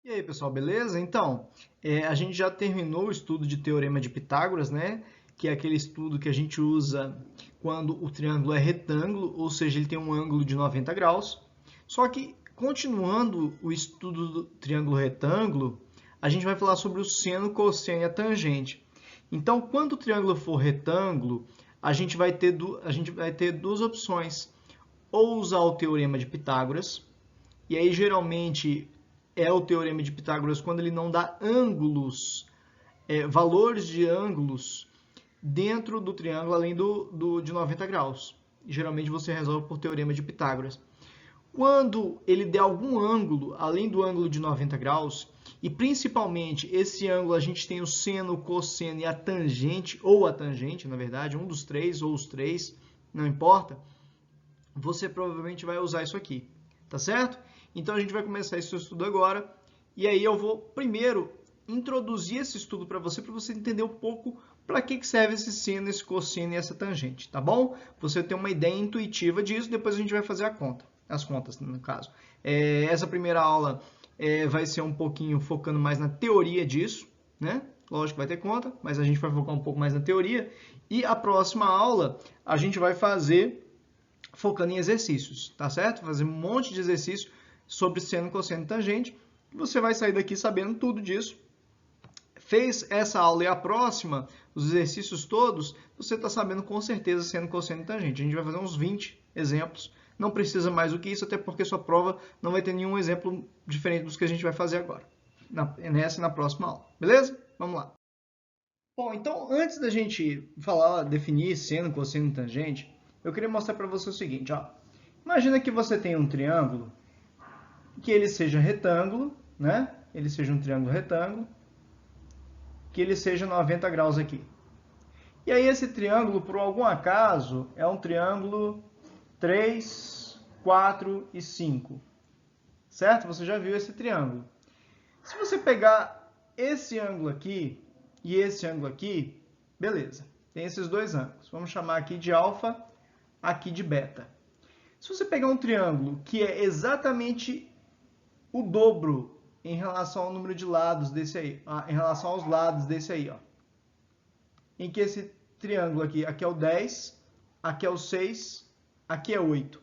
E aí, pessoal, beleza? Então, a gente já terminou o estudo de Teorema de Pitágoras, né? Que é aquele estudo que a gente usa quando o triângulo é retângulo, ou seja, ele tem um ângulo de 90 graus. Só que, continuando o estudo do triângulo retângulo, a gente vai falar sobre o seno, cosseno e a tangente. Então, quando o triângulo for retângulo, a gente vai ter duas opções. Ou usar o Teorema de Pitágoras, e aí, geralmente, é o teorema de Pitágoras quando ele não dá ângulos, valores de ângulos dentro do triângulo além de 90 graus. Geralmente você resolve por teorema de Pitágoras. Quando ele der algum ângulo além do ângulo de 90 graus, e principalmente esse ângulo a gente tem o seno, o cosseno e a tangente, ou a tangente, na verdade, um dos três ou os três, não importa, você provavelmente vai usar isso aqui, tá certo? Então a gente vai começar esse estudo agora, e aí eu vou primeiro introduzir esse estudo para você entender um pouco para que serve esse seno, esse cosseno e essa tangente, tá bom? Você ter uma ideia intuitiva disso, depois a gente vai fazer as contas no caso. Essa primeira aula vai ser um pouquinho focando mais na teoria disso, né? Lógico que vai ter conta, mas a gente vai focar um pouco mais na teoria. E a próxima aula a gente vai fazer focando em exercícios, tá certo? Fazer um monte de exercícios sobre seno, cosseno e tangente. Você vai sair daqui sabendo tudo disso. Fez essa aula e a próxima, os exercícios todos, você está sabendo com certeza seno, cosseno e tangente. A gente vai fazer uns 20 exemplos. Não precisa mais do que isso, até porque sua prova não vai ter nenhum exemplo diferente dos que a gente vai fazer agora. Nessa e na próxima aula. Beleza? Vamos lá. Bom, então antes da gente falar, definir seno, cosseno e tangente, eu queria mostrar para você o seguinte, ó. Imagina que você tem um triângulo, que ele seja retângulo, né? Ele seja um triângulo retângulo, que ele seja 90 graus aqui. E aí esse triângulo, por algum acaso, é um triângulo 3, 4 e 5. Certo? Você já viu esse triângulo. Se você pegar esse ângulo aqui e esse ângulo aqui, beleza. Tem esses dois ângulos. Vamos chamar aqui de alfa, aqui de beta. Se você pegar um triângulo que é exatamente o dobro em relação ao número de lados desse aí, em relação aos lados desse aí, ó. Em que esse triângulo aqui é o 10, aqui é o 6, aqui é 8.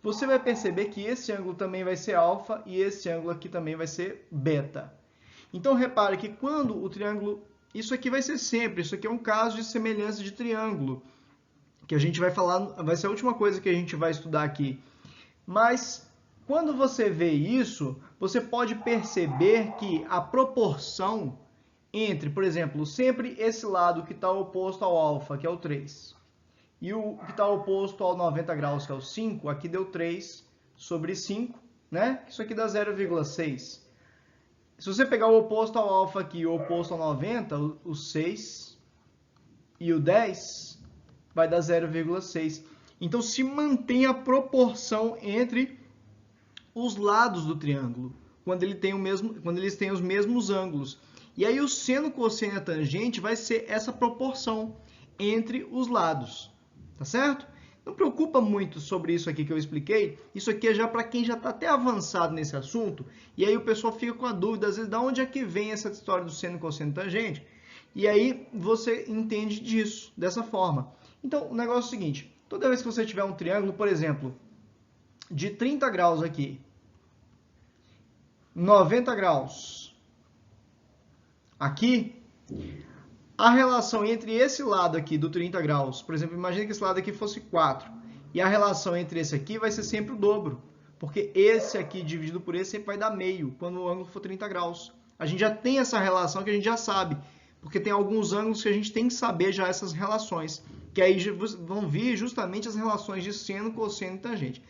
Você vai perceber que esse ângulo também vai ser alfa e esse ângulo aqui também vai ser beta. Então repare que quando o triângulo, isso aqui vai ser sempre, isso aqui é um caso de semelhança de triângulo, que a gente vai falar, vai ser a última coisa que a gente vai estudar aqui. Mas quando você vê isso, você pode perceber que a proporção entre, por exemplo, sempre esse lado que está oposto ao alfa, que é o 3, e o que está oposto ao 90 graus, que é o 5, aqui deu 3 sobre 5, né? Isso aqui dá 0,6. Se você pegar o oposto ao alfa aqui e o oposto ao 90, o 6 e o 10, vai dar 0,6. Então se mantém a proporção entre os lados do triângulo, quando eles têm os mesmos ângulos. E aí o seno, cosseno e a tangente vai ser essa proporção entre os lados, tá certo? Não preocupa muito sobre isso aqui que eu expliquei. Isso aqui é já para quem já está até avançado nesse assunto. E aí o pessoal fica com a dúvida, às vezes, de onde é que vem essa história do seno, cosseno e tangente? E aí você entende disso, dessa forma. Então, o negócio é o seguinte. Toda vez que você tiver um triângulo, por exemplo, de 30 graus aqui, 90 graus aqui, a relação entre esse lado aqui do 30 graus, por exemplo, imagine que esse lado aqui fosse 4, e a relação entre esse aqui vai ser sempre o dobro, porque esse aqui dividido por esse sempre vai dar meio, quando o ângulo for 30 graus. A gente já tem essa relação que a gente já sabe, porque tem alguns ângulos que a gente tem que saber já essas relações, que aí vão vir justamente as relações de seno, cosseno e tangente.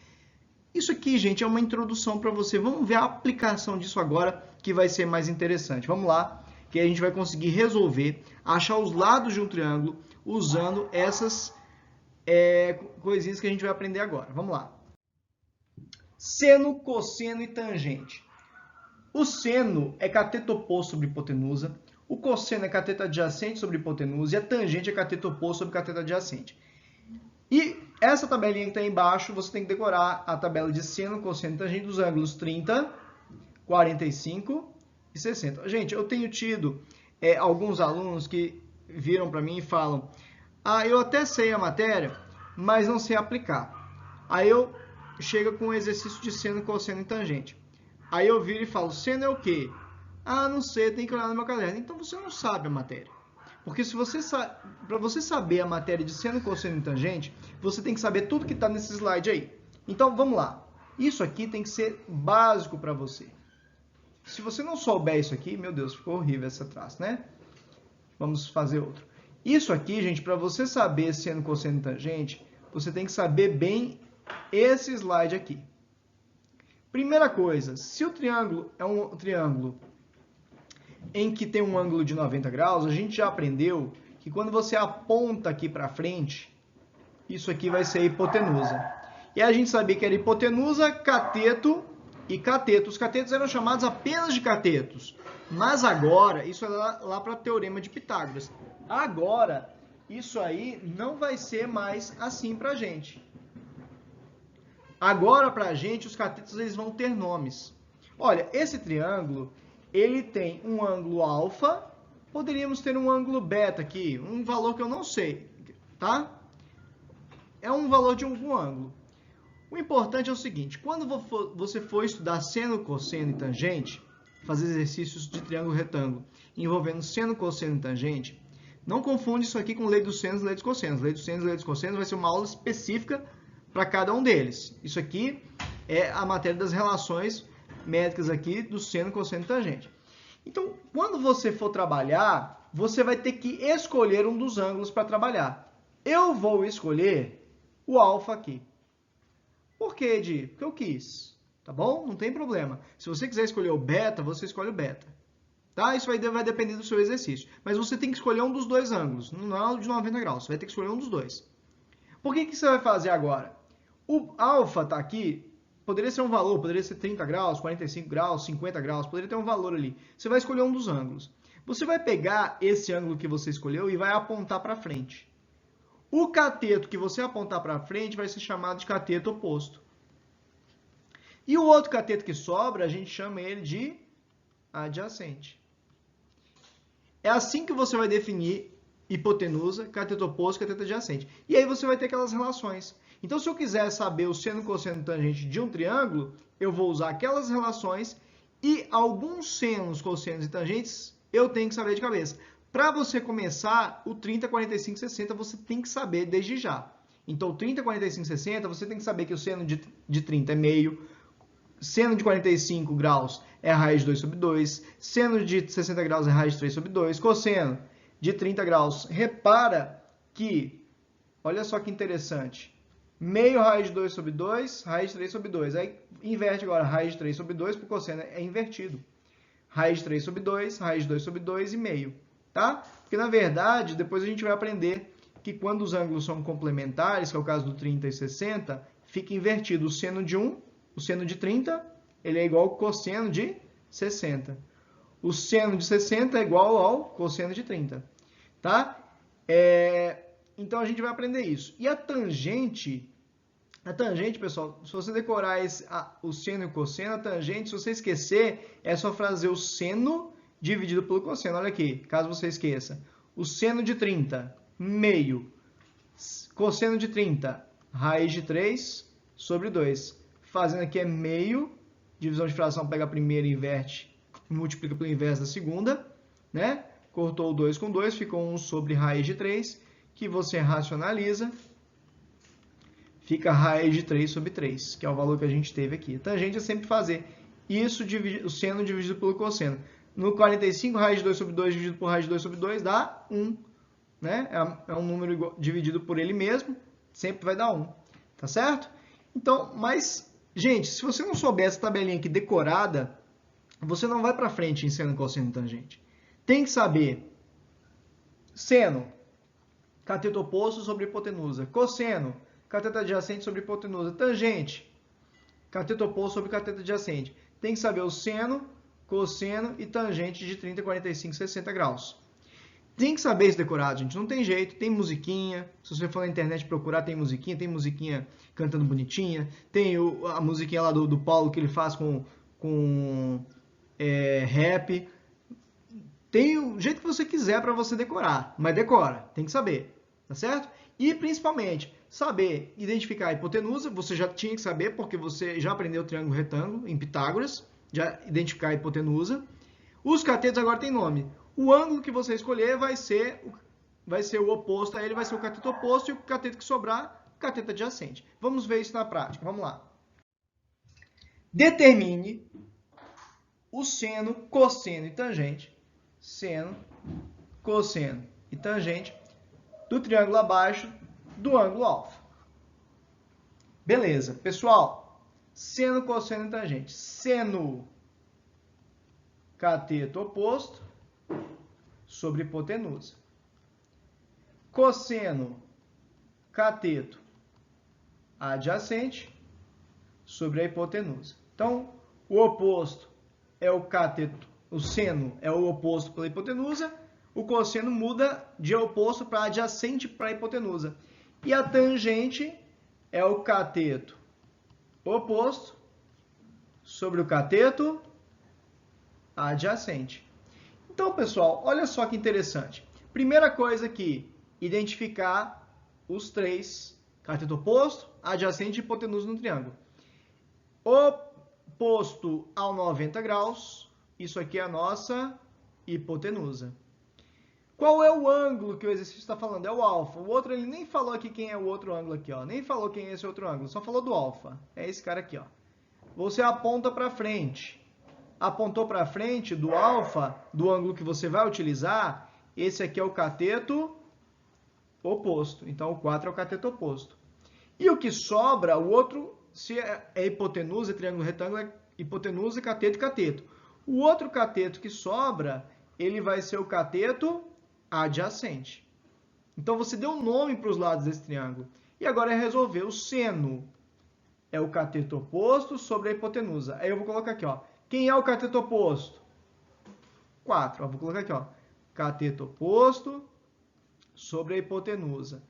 Isso aqui, gente, é uma introdução para você. Vamos ver a aplicação disso agora, que vai ser mais interessante. Vamos lá, que a gente vai conseguir resolver, achar os lados de um triângulo usando essas coisinhas que a gente vai aprender agora. Vamos lá. Seno, cosseno e tangente. O seno é cateto oposto sobre hipotenusa, o cosseno é cateto adjacente sobre hipotenusa e a tangente é cateto oposto sobre cateto adjacente. E essa tabelinha que está aí embaixo, você tem que decorar a tabela de seno, cosseno e tangente dos ângulos 30, 45, e 60. Gente, eu tenho tido alguns alunos que viram para mim e falam: ah, eu até sei a matéria, mas não sei aplicar. Aí eu chego com o exercício de seno, cosseno e tangente. Aí eu viro e falo: seno é o quê? Ah, não sei, tem que olhar no meu caderno. Então você não sabe a matéria. Porque se você para você saber a matéria de seno, cosseno e tangente, você tem que saber tudo que está nesse slide aí. Então vamos lá. Isso aqui tem que ser básico para você. Se você não souber isso aqui, meu Deus, ficou horrível essa traço, né? Vamos fazer outro. Isso aqui, gente, para você saber seno, cosseno e tangente, você tem que saber bem esse slide aqui. Primeira coisa, se o triângulo é um triângulo em que tem um ângulo de 90 graus, a gente já aprendeu que quando você aponta aqui para frente, isso aqui vai ser a hipotenusa. E a gente sabia que era hipotenusa, cateto e cateto. Os catetos eram chamados apenas de catetos. Mas agora, isso é lá para o Teorema de Pitágoras. Agora, isso aí não vai ser mais assim para a gente. Agora, para a gente, os catetos eles vão ter nomes. Olha, esse triângulo, ele tem um ângulo alfa, poderíamos ter um ângulo beta aqui, um valor que eu não sei, tá? É um valor de algum ângulo. O importante é o seguinte, quando você for estudar seno, cosseno e tangente, fazer exercícios de triângulo retângulo envolvendo seno, cosseno e tangente, não confunde isso aqui com lei dos senos e lei dos cossenos. Lei dos senos e lei dos cossenos vai ser uma aula específica para cada um deles. Isso aqui é a matéria das relações métricas aqui do seno, cosseno e tangente. Então, quando você for trabalhar, você vai ter que escolher um dos ângulos para trabalhar. Eu vou escolher o alfa aqui. Por quê, Edi? Porque eu quis. Tá bom? Não tem problema. Se você quiser escolher o beta, você escolhe o beta. Tá? Isso vai depender do seu exercício. Mas você tem que escolher um dos dois ângulos. Não é o de 90 graus. Você vai ter que escolher um dos dois. Por que você vai fazer agora? O alfa está aqui. Poderia ser um valor. Poderia ser 30 graus, 45 graus, 50 graus. Poderia ter um valor ali. Você vai escolher um dos ângulos. Você vai pegar esse ângulo que você escolheu e vai apontar para frente. O cateto que você apontar para frente vai ser chamado de cateto oposto. E o outro cateto que sobra, a gente chama ele de adjacente. É assim que você vai definir hipotenusa, cateto oposto, cateto adjacente. E aí você vai ter aquelas relações. Então, se eu quiser saber o seno, cosseno e tangente de um triângulo, eu vou usar aquelas relações e alguns senos, cossenos e tangentes eu tenho que saber de cabeça. Para você começar, o 30, 45, 60 você tem que saber desde já. Então, 30, 45, 60, você tem que saber que o seno de 30 é meio, seno de 45 graus é a raiz de 2 sobre 2, seno de 60 graus é a raiz de 3 sobre 2, cosseno de 30 graus. Repara que, olha só que interessante, meio raiz de 2 sobre 2, raiz de 3 sobre 2. Aí inverte agora, raiz de 3 sobre 2, porque o cosseno é invertido. Raiz de 3 sobre 2, raiz de 2 sobre 2 e meio. Tá? Porque, na verdade, depois a gente vai aprender que quando os ângulos são complementares, que é o caso do 30 e 60, fica invertido o seno de 1, o seno de 30, ele é igual ao cosseno de 60. O seno de 60 é igual ao cosseno de 30. Tá? Então, a gente vai aprender isso. E a tangente, pessoal, se você decorar o seno e o cosseno, a tangente, se você esquecer, é só fazer o seno dividido pelo cosseno. Olha aqui, caso você esqueça. O seno de 30, meio. Cosseno de 30, raiz de 3 sobre 2. Fazendo aqui é meio. Divisão de fração, pega a primeira e inverte. Multiplica pelo inverso da segunda. Né? Cortou o 2 com 2, ficou 1 sobre raiz de 3. Que você racionaliza. Fica raiz de 3 sobre 3, que é o valor que a gente teve aqui. A tangente é sempre fazer isso, o seno dividido pelo cosseno. No 45, raiz de 2 sobre 2 dividido por raiz de 2 sobre 2 dá 1. Né? É um número dividido por ele mesmo, sempre vai dar 1. Tá certo? Então, mas, gente, se você não souber essa tabelinha aqui decorada, você não vai para frente em seno, cosseno e tangente. Tem que saber seno, cateto oposto sobre hipotenusa. Cosseno, cateto adjacente sobre hipotenusa. Tangente, cateto oposto sobre cateto adjacente. Tem que saber o seno, cosseno e tangente de 30, 45, 60 graus. Tem que saber isso decorado, gente. Não tem jeito. Tem musiquinha. Se você for na internet procurar, tem musiquinha cantando bonitinha. Tem a musiquinha lá do Paulo que ele faz com rap. Tem o jeito que você quiser para você decorar, mas decora, tem que saber, tá certo? E principalmente, saber identificar a hipotenusa, você já tinha que saber porque você já aprendeu o triângulo retângulo em Pitágoras, já identificar a hipotenusa. Os catetos agora têm nome. O ângulo que você escolher vai ser o oposto a ele, vai ser o cateto oposto, e o cateto que sobrar, o cateto adjacente. Vamos ver isso na prática, vamos lá. Determine o seno, cosseno e tangente, seno, cosseno e tangente do triângulo abaixo do ângulo alfa. Beleza, pessoal, seno, cosseno e tangente. Seno, cateto oposto sobre hipotenusa. Cosseno, cateto adjacente sobre a hipotenusa. Então, o oposto é o cateto, o seno é o oposto pela hipotenusa, o cosseno muda de oposto para adjacente para a hipotenusa. E a tangente é o cateto oposto sobre o cateto adjacente. Então, pessoal, olha só que interessante. Primeira coisa aqui, identificar os três, cateto oposto, adjacente e hipotenusa no triângulo. Oposto ao 90 graus, isso aqui é a nossa hipotenusa. Qual é o ângulo que o exercício está falando? É o alfa. O outro, ele nem falou aqui quem é o outro ângulo aqui, ó. Nem falou quem é esse outro ângulo, só falou do alfa. É esse cara aqui, ó. Você aponta para frente. Apontou para frente do alfa, do ângulo que você vai utilizar, esse aqui é o cateto oposto. Então, o 4 é o cateto oposto. E o que sobra, o outro, se é hipotenusa, triângulo retângulo, é hipotenusa, cateto e cateto. O outro cateto que sobra, ele vai ser o cateto adjacente. Então, você deu um nome para os lados desse triângulo. E agora é resolver. O seno é o cateto oposto sobre a hipotenusa. Aí eu vou colocar aqui, ó. Quem é o cateto oposto? 4. Vou colocar aqui, ó. Cateto oposto sobre a hipotenusa.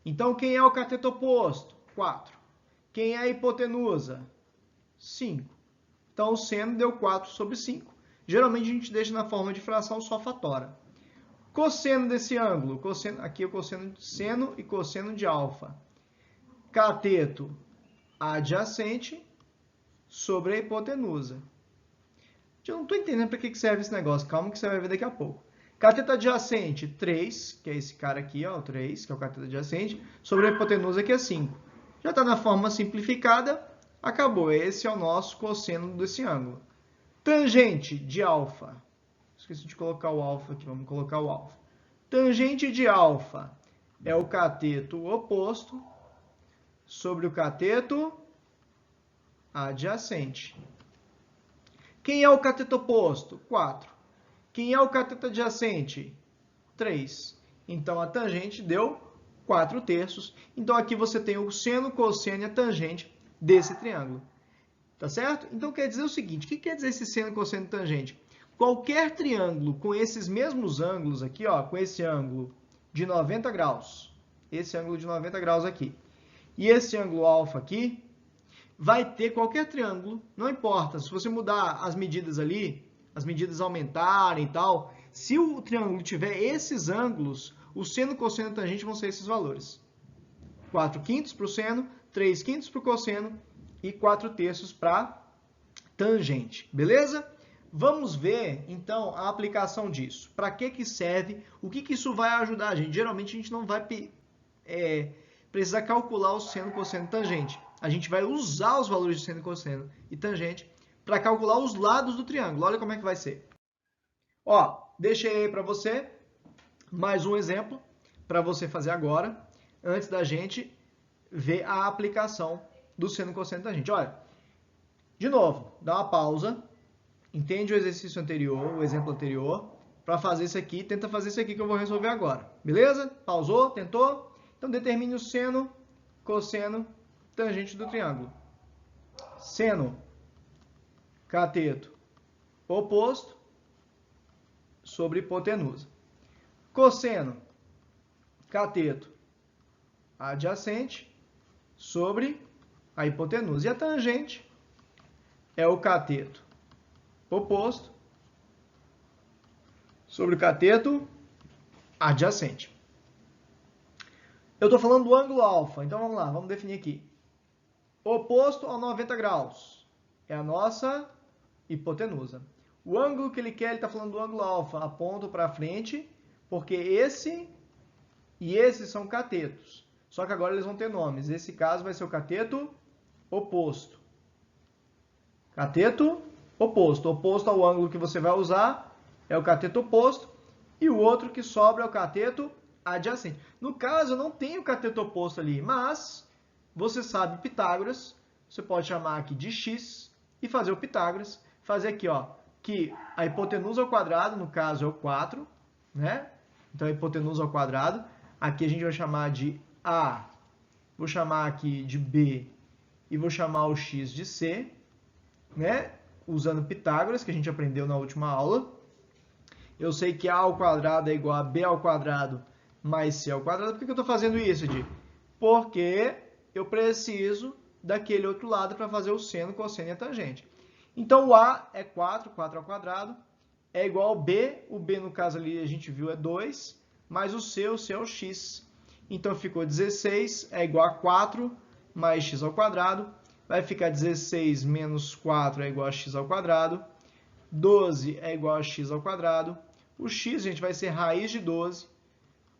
Então, quem é o cateto oposto? 4. Quem é a hipotenusa? 5. Então, o seno deu 4 sobre 5. Geralmente, a gente deixa na forma de fração só fatora. Cosseno desse ângulo. Aqui é o cosseno de seno e cosseno de alfa. Cateto adjacente sobre a hipotenusa. Eu não estou entendendo para que serve esse negócio. Calma que você vai ver daqui a pouco. Cateto adjacente, 3, que é esse cara aqui, ó, o 3, que é o cateto adjacente, sobre a hipotenusa, que é 5. Já está na forma simplificada, acabou. Esse é o nosso cosseno desse ângulo. Tangente de alfa. Esqueci de colocar o alfa aqui, vamos colocar o alfa. Tangente de alfa é o cateto oposto sobre o cateto adjacente. Quem é o cateto oposto? 4. Quem é o cateto adjacente? 3. Então, a tangente deu 4 terços. Então, aqui você tem o seno, cosseno e a tangente desse triângulo. Tá certo? Então, quer dizer o seguinte, o que quer dizer esse seno, cosseno e tangente? Qualquer triângulo com esses mesmos ângulos aqui, ó, com esse ângulo de 90 graus, esse ângulo de 90 graus aqui, e esse ângulo alfa aqui, vai ter qualquer triângulo, não importa, se você mudar as medidas ali, as medidas aumentarem e tal, se o triângulo tiver esses ângulos, o seno, cosseno e tangente vão ser esses valores. 4/5 para o seno, 3/5 para o cosseno e 4 terços para tangente, beleza? Vamos ver, então, a aplicação disso. Para que serve? O que isso vai ajudar a gente? Geralmente, a gente não vai precisar calcular o seno, cosseno e tangente. A gente vai usar os valores de seno, cosseno e tangente para calcular os lados do triângulo. Olha como é que vai ser. Ó, deixei aí para você mais um exemplo para você fazer agora, antes da gente ver a aplicação do seno, cosseno e tangente. Olha, de novo, dá uma pausa, entende o exercício anterior, o exemplo anterior, para fazer isso aqui, tenta fazer isso aqui que eu vou resolver agora. Beleza? Pausou? Tentou? Então, determine o seno, cosseno, tangente do triângulo. Seno, cateto oposto sobre hipotenusa. Cosseno, cateto adjacente sobre a hipotenusa. E a tangente é o cateto oposto sobre o cateto adjacente. Eu estou falando do ângulo alfa, então vamos lá, vamos definir aqui. Oposto a 90 graus é a nossa hipotenusa. O ângulo que ele quer, ele está falando do ângulo alfa, aponto para frente, porque esse e esse são catetos. Só que agora eles vão ter nomes. Esse caso vai ser o cateto oposto. Cateto oposto. Oposto ao ângulo que você vai usar é o cateto oposto. E o outro que sobra é o cateto adjacente. No caso, eu não tenho o cateto oposto ali, mas você sabe Pitágoras. Você pode chamar aqui de x e fazer o Pitágoras. Fazer aqui, ó, que a hipotenusa ao quadrado, no caso, é o 4, né? Então, a hipotenusa ao quadrado. Aqui a gente vai chamar de A, vou chamar aqui de B e vou chamar o x de C, né? Usando Pitágoras, que a gente aprendeu na última aula. Eu sei que A ao quadrado é igual a B ao quadrado mais C ao quadrado. Por que eu estou fazendo isso, Edi? Porque eu preciso daquele outro lado para fazer o seno, cosseno e a tangente. Então, o A é 4, 4 ao quadrado, é igual ao B. O B, no caso ali, a gente viu, é 2. Mais o C é o x. Então, ficou 16 é igual a 4 mais x ao quadrado. Vai ficar 16 menos 4 é igual a x ao quadrado. 12 é igual a x ao quadrado. O x, gente, vai ser raiz de 12.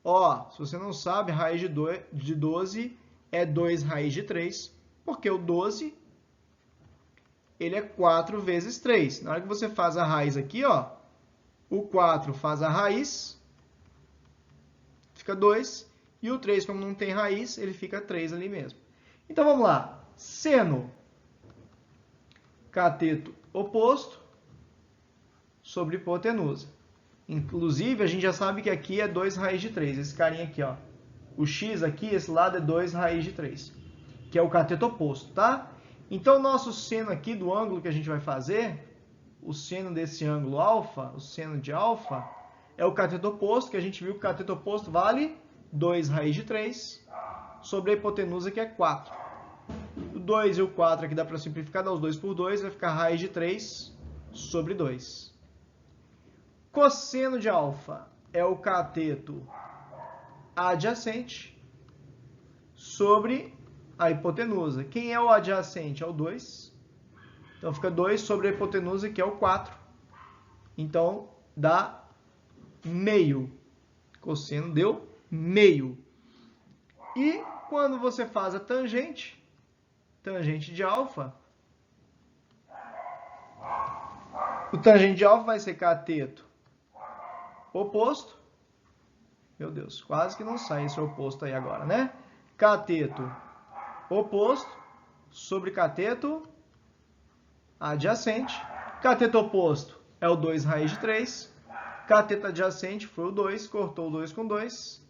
Ó, se você não sabe, raiz de 12 é 2 raiz de 3. Porque o 12, ele é 4 vezes 3. Na hora que você faz a raiz aqui, ó, o 4 faz a raiz, fica 2, e o 3, como não tem raiz, ele fica 3 ali mesmo. Então, vamos lá. Seno cateto oposto sobre hipotenusa. Inclusive, a gente já sabe que aqui é 2 raiz de 3. Esse carinha aqui, ó. O x aqui, esse lado é 2 raiz de 3, que é o cateto oposto, tá? Então, o nosso seno aqui do ângulo que a gente vai fazer, o seno desse ângulo alfa, o seno de alfa, é o cateto oposto, que a gente viu que o cateto oposto vale 2 raiz de 3 sobre a hipotenusa, que é 4. O 2 e o 4 aqui dá para simplificar, dá os 2 por 2, vai ficar raiz de 3 sobre 2. Cosseno de alfa é o cateto adjacente sobre a hipotenusa. Quem é o adjacente? É o 2. Então, fica 2 sobre a hipotenusa, que é o 4. Então, dá meio. Cosseno deu meio. E quando você faz a tangente de alfa, o tangente de alfa vai ser cateto oposto. Meu Deus, quase que não sai esse oposto aí agora, né? Cateto oposto sobre cateto adjacente. Cateto oposto é o 2 raiz de 3. Cateto adjacente foi o 2, cortou o 2 com 2.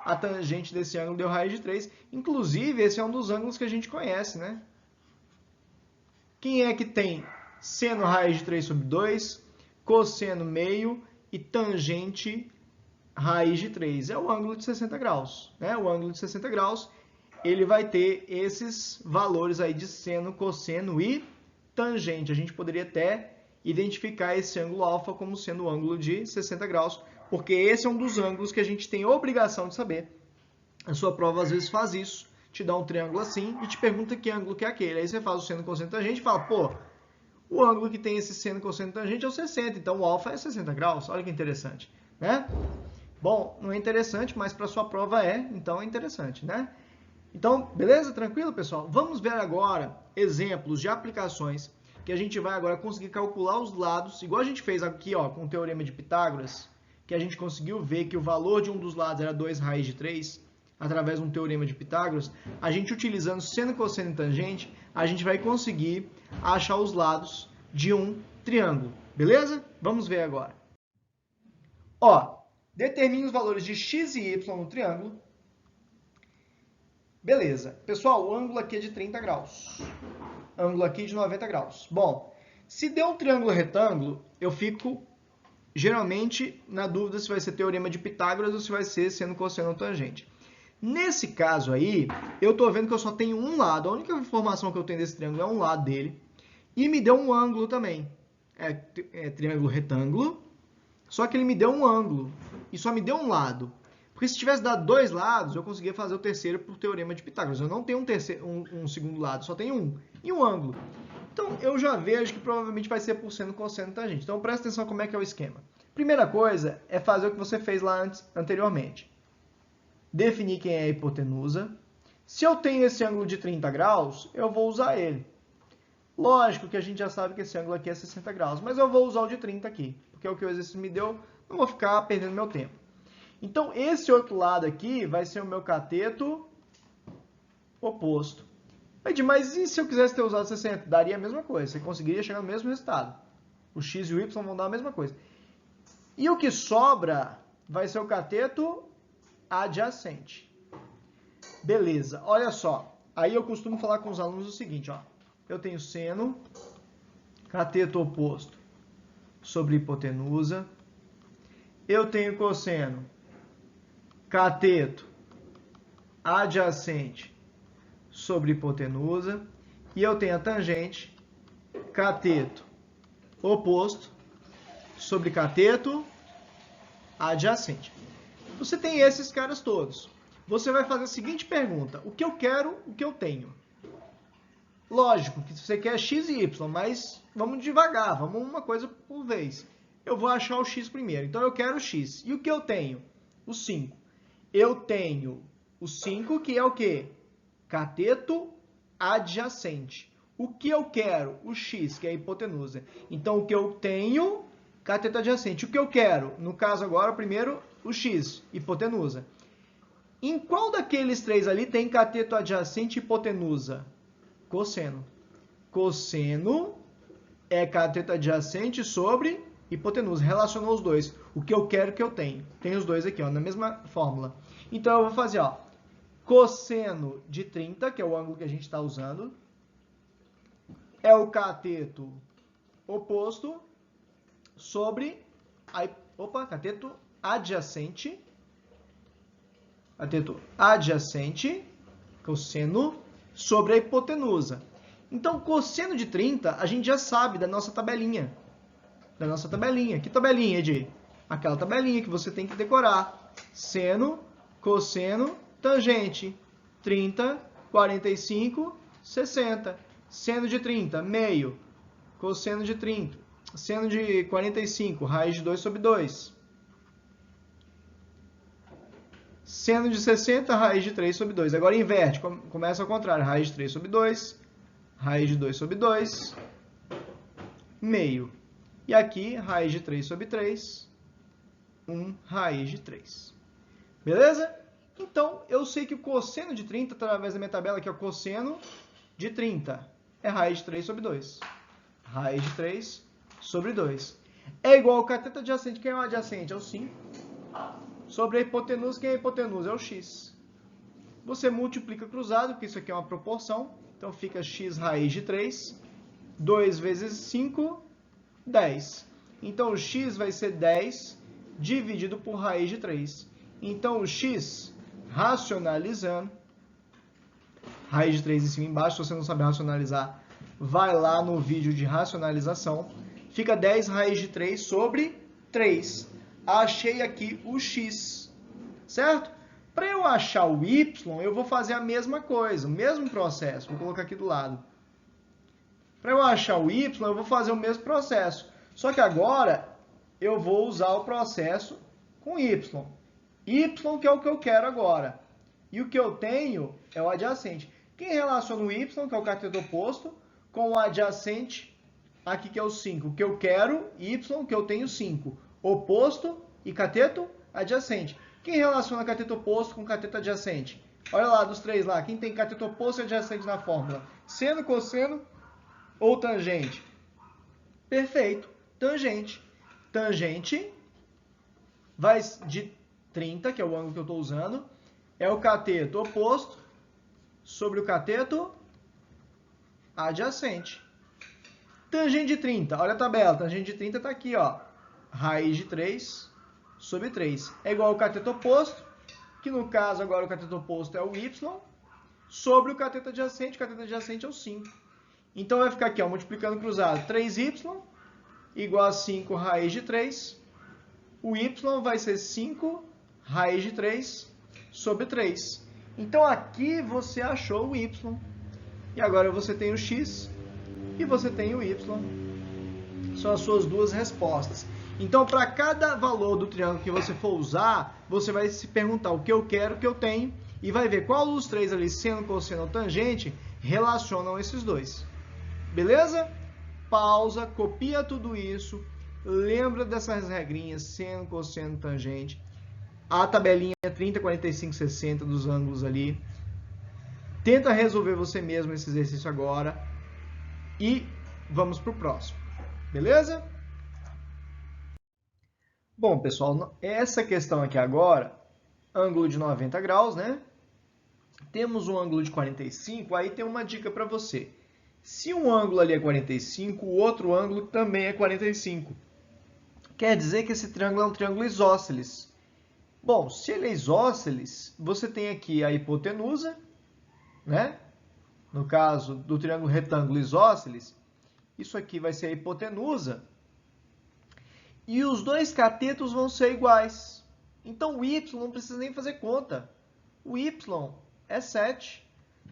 A tangente desse ângulo deu raiz de 3. Inclusive, esse é um dos ângulos que a gente conhece, né? Quem é que tem seno raiz de 3 sobre 2, cosseno meio e tangente raiz de 3? É o ângulo de 60 graus, né? O ângulo de 60 graus, ele vai ter esses valores aí de seno, cosseno e tangente. A gente poderia até identificar esse ângulo alfa como sendo o ângulo de 60 graus, porque esse é um dos ângulos que a gente tem obrigação de saber. A sua prova às vezes faz isso, te dá um triângulo assim e te pergunta que ângulo que é aquele. Aí você faz o seno, cosseno, tangente e fala, pô, o ângulo que tem esse seno, cosseno, tangente é o 60, então o alfa é 60 graus. Olha que interessante, né? Bom, não é interessante, mas para sua prova é, então é interessante, né? Então, beleza? Tranquilo, pessoal? Vamos ver agora exemplos de aplicações que a gente vai agora conseguir calcular os lados, igual a gente fez aqui, ó, com o teorema de Pitágoras, que a gente conseguiu ver que o valor de um dos lados era 2 raiz de 3, através de um teorema de Pitágoras. A gente utilizando seno, cosseno e tangente, a gente vai conseguir achar os lados de um triângulo, beleza? Vamos ver agora. Ó, determine os valores de x e y no triângulo. Beleza. Pessoal, o ângulo aqui é de 30 graus. Ângulo aqui de 90 graus. Bom, se der um triângulo retângulo, eu fico geralmente na dúvida se vai ser teorema de Pitágoras ou se vai ser seno, cosseno ou tangente. Nesse caso aí, eu estou vendo que eu só tenho um lado. A única informação que eu tenho desse triângulo é um lado dele. E me deu um ângulo também. É triângulo retângulo. Só que ele me deu um ângulo e só me deu um lado. Porque se tivesse dado dois lados, eu conseguia fazer o terceiro por teorema de Pitágoras. Eu não tenho um segundo lado, só tenho um. E um ângulo. Então, eu já vejo que provavelmente vai ser por seno, cosseno, tangente. Então, presta atenção como é que é o esquema. Primeira coisa é fazer o que você fez lá anteriormente. Definir quem é a hipotenusa. Se eu tenho esse ângulo de 30 graus, eu vou usar ele. Lógico que a gente já sabe que esse ângulo aqui é 60 graus, mas eu vou usar o de 30 aqui, porque é o que o exercício me deu, não vou ficar perdendo meu tempo. Então, esse outro lado aqui vai ser o meu cateto oposto. Mas e se eu quisesse ter usado 60? Daria a mesma coisa, você conseguiria chegar no mesmo resultado. O x e o y vão dar a mesma coisa. E o que sobra vai ser o cateto adjacente. Beleza, olha só. Aí eu costumo falar com os alunos o seguinte, ó. Eu tenho seno, cateto oposto sobre hipotenusa. Eu tenho cosseno, cateto adjacente sobre hipotenusa. E eu tenho a tangente, cateto oposto sobre cateto adjacente. Você tem esses caras todos. Você vai fazer a seguinte pergunta: o que eu quero, o que eu tenho? Lógico que você quer x e y, mas vamos devagar, vamos uma coisa por vez. Eu vou achar o x primeiro. Então eu quero o x. E o que eu tenho? O 5. Eu tenho o 5, que é o quê? Cateto adjacente. O que eu quero? O x, que é a hipotenusa. Então o que eu tenho? Cateto adjacente. O que eu quero? No caso agora, primeiro, o x, hipotenusa. Em qual daqueles três ali tem cateto adjacente e hipotenusa? Cosseno. Cosseno é cateto adjacente sobre hipotenusa. Relacionou os dois. O que eu quero, que eu tenho. Tem os dois aqui, ó, na mesma fórmula. Então, eu vou fazer, ó, cosseno de 30, que é o ângulo que a gente está usando, é o cateto oposto sobre cateto adjacente. Cateto adjacente, cosseno, sobre a hipotenusa. Então, cosseno de 30, a gente já sabe da nossa tabelinha. Que tabelinha, Edi? Aquela tabelinha que você tem que decorar. Seno, cosseno, tangente. 30, 45, 60. Seno de 30, meio. Cosseno de 30. Seno de 45, raiz de 2 sobre 2. Seno de 60, raiz de 3 sobre 2. Agora inverte, começa ao contrário. Raiz de 3 sobre 2, raiz de 2 sobre 2, meio. E aqui, raiz de 3 sobre 3, 1 raiz de 3. Beleza? Então, eu sei que o cosseno de 30, através da minha tabela, que é o cosseno de 30, é raiz de 3 sobre 2. Raiz de 3 sobre 2. É igual ao cateto adjacente. Quem é o adjacente? É o 5. Sobre a hipotenusa, quem é a hipotenusa? É o x. Você multiplica cruzado, porque isso aqui é uma proporção. Então, fica x raiz de 3. 2 vezes 5, 10. Então, o x vai ser 10 dividido por raiz de 3. Então, o x, racionalizando, raiz de 3 em cima e embaixo, se você não sabe racionalizar, vai lá no vídeo de racionalização. Fica 10 raiz de 3 sobre 3. Achei aqui o x, certo? Para eu achar o y, eu vou fazer a mesma coisa, o mesmo processo. Vou colocar aqui do lado. Para eu achar o y, eu vou fazer o mesmo processo. Só que agora eu vou usar o processo com y. Y que é o que eu quero agora. E o que eu tenho é o adjacente. Quem relaciona o y, que é o cateto oposto, com o adjacente, aqui que é o 5. O que eu quero, y, que eu tenho 5. Oposto e cateto adjacente. Quem relaciona cateto oposto com cateto adjacente? Olha lá, dos três lá. Quem tem cateto oposto e adjacente na fórmula? Seno, cosseno ou tangente? Perfeito. Tangente. Tangente vai de 30, que é o ângulo que eu estou usando, é o cateto oposto sobre o cateto adjacente. Tangente de 30. Olha a tabela. Tangente de 30 está aqui, ó. Raiz de 3 sobre 3. É igual ao cateto oposto, que no caso agora o cateto oposto é o y, sobre o cateto adjacente. O cateto adjacente é o 5. Então vai ficar aqui, ó, multiplicando cruzado. 3y igual a 5 raiz de 3 O y vai ser 5 raiz de 3 sobre 3. Então, aqui você achou o y. E agora você tem o x e você tem o y. São as suas duas respostas. Então, para cada valor do triângulo que você for usar, você vai se perguntar o que eu quero, o que eu tenho, e vai ver qual dos três ali, seno, cosseno ou tangente, relacionam esses dois. Beleza? Pausa, copia tudo isso, lembra dessas regrinhas, seno, cosseno, tangente, a tabelinha 30, 45, 60 dos ângulos ali. Tenta resolver você mesmo esse exercício agora e vamos para o próximo. Beleza? Bom, pessoal, essa questão aqui agora, ângulo de 90 graus, né? Temos um ângulo de 45, aí tem uma dica para você. Se um ângulo ali é 45, o outro ângulo também é 45. Quer dizer que esse triângulo é um triângulo isósceles. Bom, se ele é isósceles, você tem aqui a hipotenusa, né? No caso do triângulo retângulo isósceles, isso aqui vai ser a hipotenusa. E os dois catetos vão ser iguais. Então, o y não precisa nem fazer conta. O y é 7.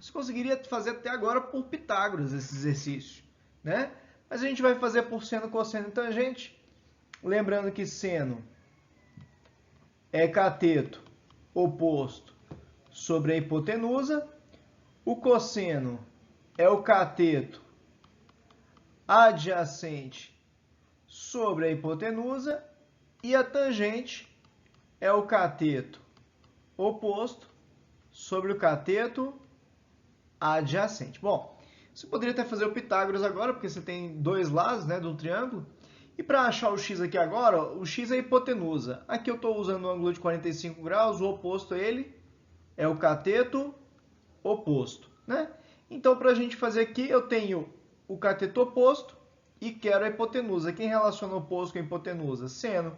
Você conseguiria fazer até agora por Pitágoras esse exercício, né? Mas a gente vai fazer por seno, cosseno e tangente. Lembrando que seno é cateto oposto sobre a hipotenusa. O cosseno é o cateto adjacente sobre a hipotenusa e a tangente é o cateto oposto sobre o cateto adjacente. Bom, você poderia até fazer o Pitágoras agora, porque você tem dois lados, né, do triângulo. E para achar o x aqui agora, o x é a hipotenusa. Aqui eu estou usando um ângulo de 45 graus, o oposto a ele é o cateto oposto, né? Então, para a gente fazer aqui, eu tenho o cateto oposto e quero a hipotenusa. Quem relaciona o oposto com a hipotenusa? Seno.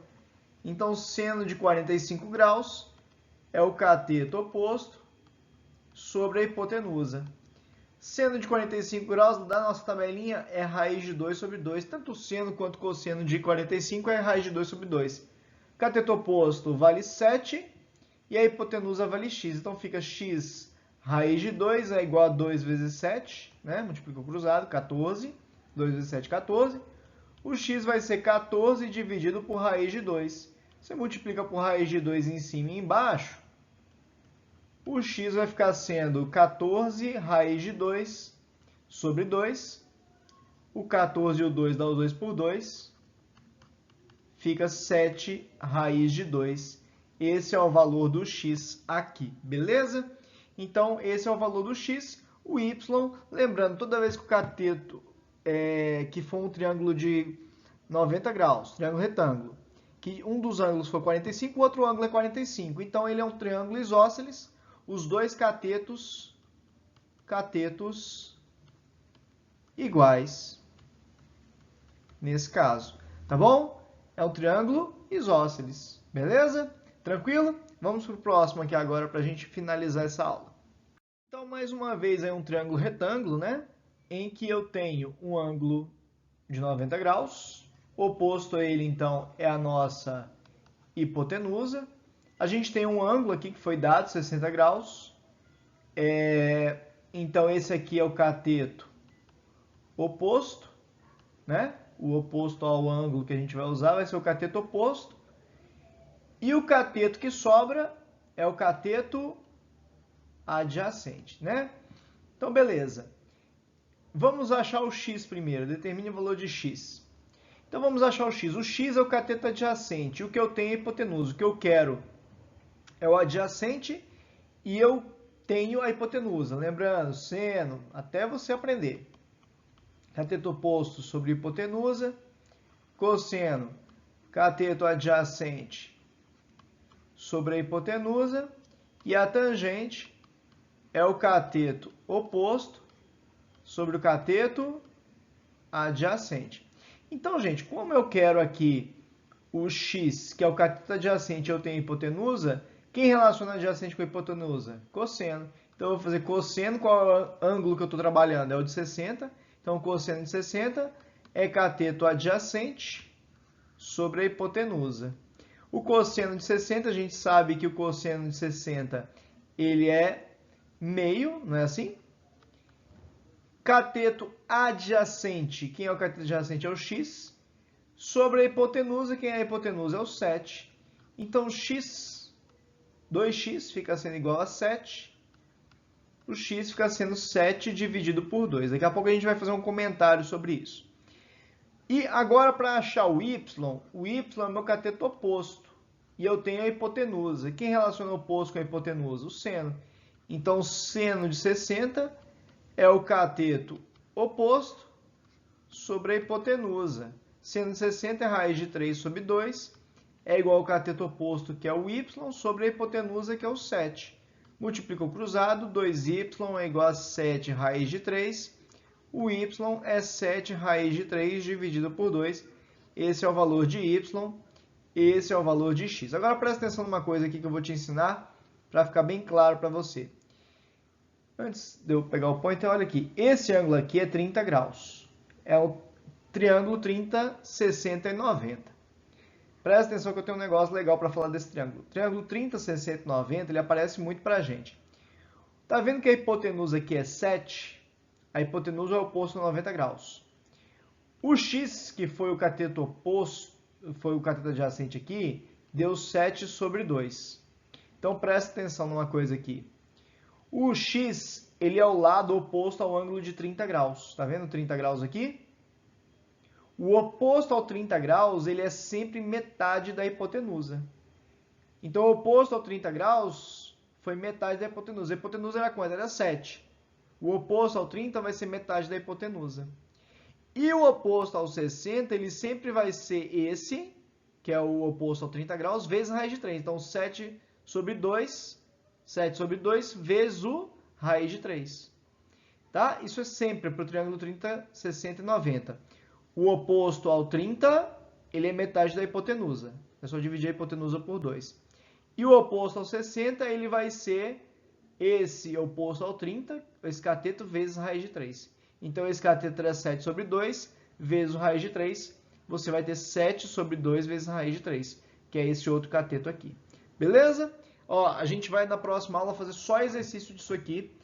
Então, seno de 45 graus é o cateto oposto sobre a hipotenusa. Seno de 45 graus da nossa tabelinha é raiz de 2 sobre 2. Tanto o seno quanto o cosseno de 45 é raiz de 2 sobre 2. Cateto oposto vale 7 e a hipotenusa vale x. Então, fica x raiz de 2 é igual a 2 vezes 7, né? Multiplica o cruzado, 14. 2 vezes 7, 14. O x vai ser 14 dividido por raiz de 2. Você multiplica por raiz de 2 em cima e embaixo. O x vai ficar sendo 14 raiz de 2 sobre 2. O 14 e o 2 dá o 2 por 2. Fica 7 raiz de 2. Esse é o valor do x aqui, beleza? Então, esse é o valor do x. O y, lembrando, toda vez que o cateto que for um triângulo de 90 graus, triângulo retângulo, que um dos ângulos for 45, o outro ângulo é 45. Então, ele é um triângulo isósceles. Os dois catetos iguais, nesse caso, tá bom? É um triângulo isósceles, beleza? Tranquilo? Vamos para o próximo aqui agora para a gente finalizar essa aula. Então, mais uma vez, é um triângulo retângulo, né? Em que eu tenho um ângulo de 90 graus. O oposto a ele, então, é a nossa hipotenusa. A gente tem um ângulo aqui que foi dado, 60 graus. Então, esse aqui é o cateto oposto, né? O oposto ao ângulo que a gente vai usar vai ser o cateto oposto. E o cateto que sobra é o cateto adjacente, né? Então, beleza. Vamos achar o x primeiro. Determine o valor de x. Então, vamos achar o x. O x é o cateto adjacente. O que eu tenho é a hipotenusa. O que eu quero é o adjacente e eu tenho a hipotenusa. Lembrando, seno, até você aprender. Cateto oposto sobre hipotenusa. Cosseno, cateto adjacente sobre a hipotenusa. E a tangente é o cateto oposto sobre o cateto adjacente. Então, gente, como eu quero aqui o x, que é o cateto adjacente, eu tenho a hipotenusa, quem relaciona adjacente com a hipotenusa? Cosseno. Então, eu vou fazer cosseno, qual é o ângulo que eu estou trabalhando? É o de 60. Então, cosseno de 60 é cateto adjacente sobre a hipotenusa. O cosseno de 60, a gente sabe que o cosseno de 60 ele é meio, não é assim? Cateto adjacente, quem é o cateto adjacente? É o x. Sobre a hipotenusa, quem é a hipotenusa? É o 7. Então, x, 2x fica sendo igual a 7. O x fica sendo 7 dividido por 2. Daqui a pouco a gente vai fazer um comentário sobre isso. E agora, para achar o y é meu cateto oposto. E eu tenho a hipotenusa. Quem relaciona o oposto com a hipotenusa? O seno. Então, o seno de 60 é o cateto oposto sobre a hipotenusa. Seno de 60 é raiz de 3 sobre 2, é igual ao cateto oposto, que é o y, sobre a hipotenusa, que é o 7. Multiplica o cruzado, 2y é igual a 7 raiz de 3. O y é 7 raiz de 3 dividido por 2. Esse é o valor de y, esse é o valor de x. Agora presta atenção numa coisa aqui que eu vou te ensinar para ficar bem claro para você. Antes de eu pegar o pointer, olha aqui. Esse ângulo aqui é 30 graus. É o triângulo 30, 60 e 90. Presta atenção que eu tenho um negócio legal para falar desse triângulo. O triângulo 30, 60 e 90, ele aparece muito para a gente. Tá vendo que a hipotenusa aqui é 7? A hipotenusa é o oposto a 90 graus. O x, que foi o cateto oposto, foi o cateto adjacente aqui, deu 7 sobre 2. Então, presta atenção numa coisa aqui. O x, ele é o lado oposto ao ângulo de 30 graus. Tá vendo 30 graus aqui? O oposto ao 30 graus, ele é sempre metade da hipotenusa. Então, o oposto ao 30 graus foi metade da hipotenusa. A hipotenusa era quanto? Era 7. O oposto ao 30 vai ser metade da hipotenusa. E o oposto ao 60, ele sempre vai ser esse, que é o oposto ao 30 graus, vezes a raiz de 3. Então, 7 sobre 2 vezes o raiz de 3. Tá? Isso é sempre para o triângulo 30, 60 e 90. O oposto ao 30, ele é metade da hipotenusa. É só dividir a hipotenusa por 2. E o oposto ao 60, ele vai ser esse oposto ao 30, esse cateto, vezes a raiz de 3. Então, esse cateto é 7 sobre 2, vezes a raiz de 3. Você vai ter 7 sobre 2 vezes a raiz de 3, que é esse outro cateto aqui. Beleza? Ó, a gente vai na próxima aula fazer só exercício disso aqui,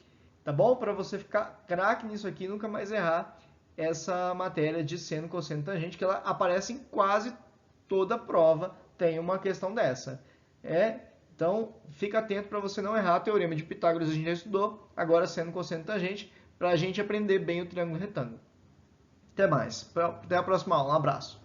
tá bom? Para você ficar craque nisso aqui e nunca mais errar essa matéria de seno, cosseno, tangente, que ela aparece em quase toda prova, tem uma questão dessa. Então, fica atento para você não errar. Teorema de Pitágoras a gente já estudou, agora seno, cosseno, tangente, para a gente aprender bem o triângulo retângulo. Até mais. Até a próxima aula. Um abraço.